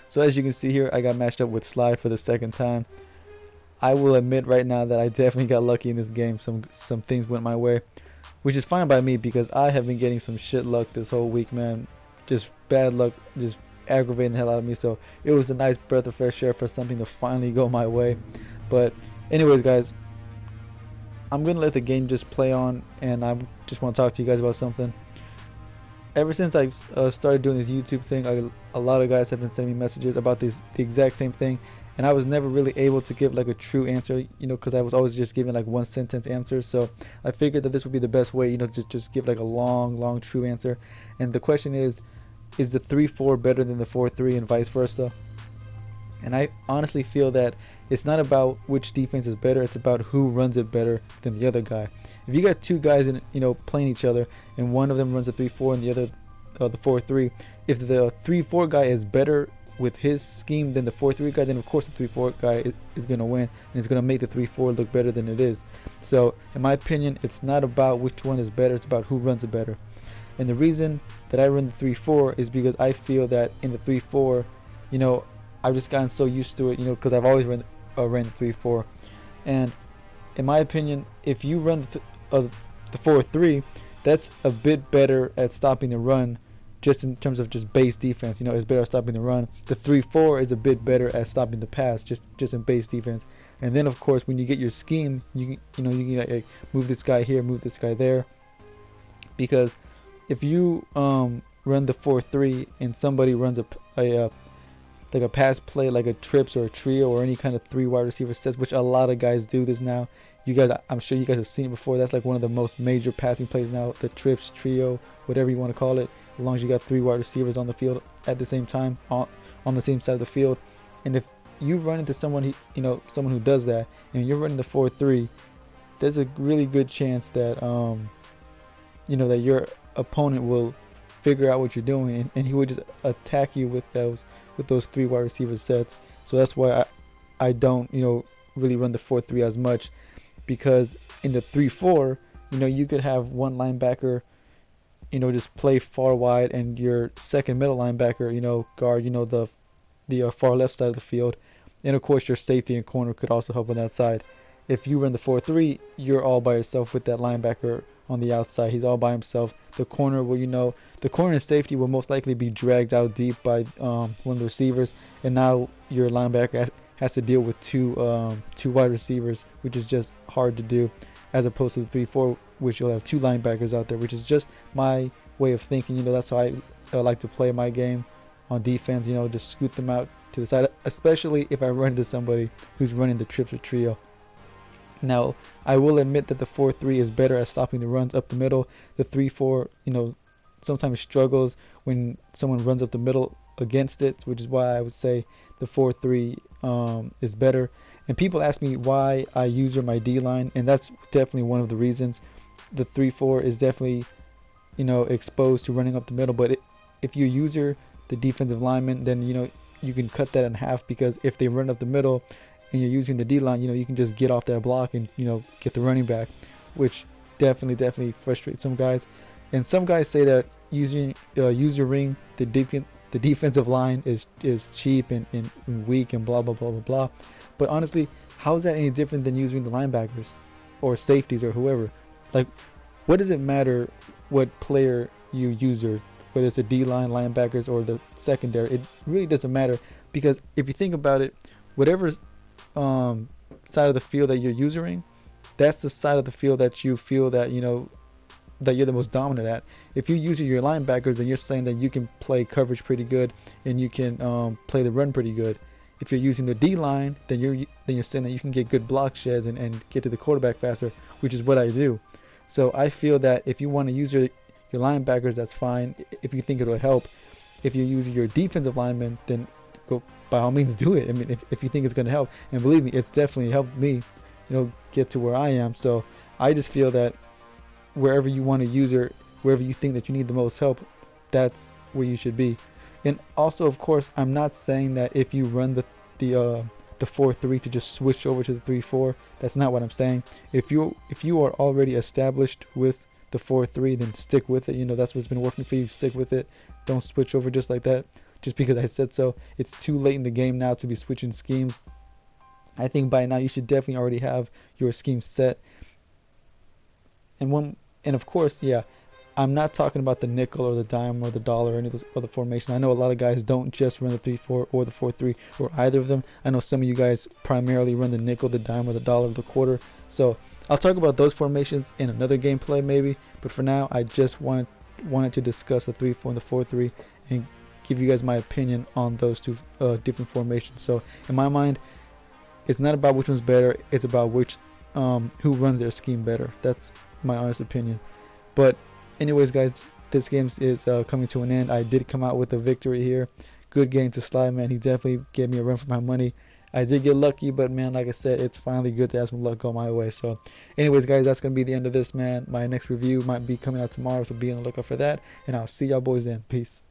So as you can see here, I got matched up with Sly for the second time. I will admit right now that I definitely got lucky in this game. Some things went my way, which is fine by me because I have been getting some shit luck this whole week, man. Just bad luck, just aggravating the hell out of me. So it was a nice breath of fresh air for something to finally go my way. But anyways, guys, I'm gonna let the game just play on, and I just want to talk to you guys about something. Ever since I started doing this YouTube thing, a lot of guys have been sending me messages about the exact same thing, and I was never really able to give like a true answer, you know, because I was always just giving like one sentence answer. So I figured that this would be the best way, you know, to just give like a long true answer. And the question is the 3-4 better than the 4-3 and vice versa? And I honestly feel that it's not about which defense is better, it's about who runs it better than the other guy. If you got two guys in, you know, playing each other, and one of them runs a 3-4 and the other the 4-3, if the 3-4 guy is better with his scheme than the 4-3 guy, then of course the 3-4 guy is going to win, and it's going to make the 3-4 look better than it is. So in my opinion, it's not about which one is better, it's about who runs it better. And the reason that I run the 3-4 is because I feel that in the 3-4, you know, I've just gotten so used to it, you know, because I've always ran the 3-4. And in my opinion, if you run the 4-3, that's a bit better at stopping the run, just in terms of just base defense. You know, it's better at stopping the run. The 3-4 is a bit better at stopping the pass, just in base defense. And then of course, when you get your scheme, you can like move this guy here, move this guy there. Because if you run the 4-3 and somebody runs like a pass play, like a trips or a trio or any kind of 3 wide receiver sets, which a lot of guys do this now. You guys, I'm sure you guys have seen it before. That's like one of the most major passing plays now, the trips, trio, whatever you want to call it, as long as you got 3 wide receivers on the field at the same time, on the same side of the field. And if you run into someone someone who does that, and you're running the 4-3, there's a really good chance that that your opponent will figure out what you're doing, and he would just attack you with those 3 wide receiver sets. So that's why I don't really run the 4-3 as much, because in the 3-4 you could have one linebacker just play far wide, and your second middle linebacker guard the far left side of the field, and of course your safety and corner could also help on that side. If you run the 4-3, you're all by yourself with that linebacker on the outside. He's all by himself. The corner will, the corner and safety will most likely be dragged out deep by one of the receivers, and now your linebacker has to deal with two wide receivers, which is just hard to do, as opposed to the 3-4, which you'll have 2 linebackers out there, which is just my way of thinking. That's how I like to play my game on defense. Just scoot them out to the side, especially if I run into somebody who's running the trips or trio. Now, I will admit that the 4-3 is better at stopping the runs up the middle. The 3-4, sometimes struggles when someone runs up the middle against it, which is why I would say the 4-3 is better. And people ask me why I user my D-line, and that's definitely one of the reasons. The 3-4 is definitely, exposed to running up the middle, but if you user the defensive lineman, then you can cut that in half, because if they run up the middle and you're using the D-line, you can just get off that block and get the running back, which definitely frustrates some guys. And some guys say that using the defensive line is cheap and weak and blah blah blah blah blah. But honestly, how is that any different than using the linebackers or safeties or whoever? Like, what does it matter what player you use, or whether it's a D-line, linebackers, or the secondary? It really doesn't matter, because if you think about it, whatever side of the field that you're using, that's the side of the field that you feel that that you're the most dominant at. If you use your linebackers, then you're saying that you can play coverage pretty good, and you can play the run pretty good. If you're using the D-line, then you're saying that you can get good block sheds and get to the quarterback faster, which is what I do. So I feel that if you want to use your linebackers, that's fine, if you think it'll help. If you use your defensive linemen, then go, by all means do it. I mean, if you think it's going to help, and believe me, it's definitely helped me get to where I am. So I just feel that wherever you want to use her, wherever you think that you need the most help, that's where you should be. And also, of course, I'm not saying that if you run the 4-3 to just switch over to the 3-4. That's not what I'm saying. If you are already established with the 4-3, then stick with it. That's what's been working for you. Stick with it. Don't switch over just like that. just because I said so. It's too late in the game now to be switching schemes. I think by now you should definitely already have your scheme set. And of course, yeah, I'm not talking about the nickel or the dime or the dollar or any of those other formations. I know a lot of guys don't just run the 3-4 or the 4-3 or either of them. I know some of you guys primarily run the nickel, the dime, or the dollar, or the quarter. So I'll talk about those formations in another gameplay maybe. But for now, I just wanted to discuss the 3-4 and the 4-3 and give you guys my opinion on those two different formations. So in my mind, it's not about which one's better. It's about which who runs their scheme better. That's my honest opinion. But anyways, guys, this game is coming to an end. I did come out with a victory here. Good game to Sly, man. He definitely gave me a run for my money. I did get lucky, but man, like I said, it's finally good to have some luck go my way. So anyways, guys, that's gonna be the end of this, man. My next review might be coming out tomorrow, so be on the lookout for that, and I'll see y'all boys then. Peace.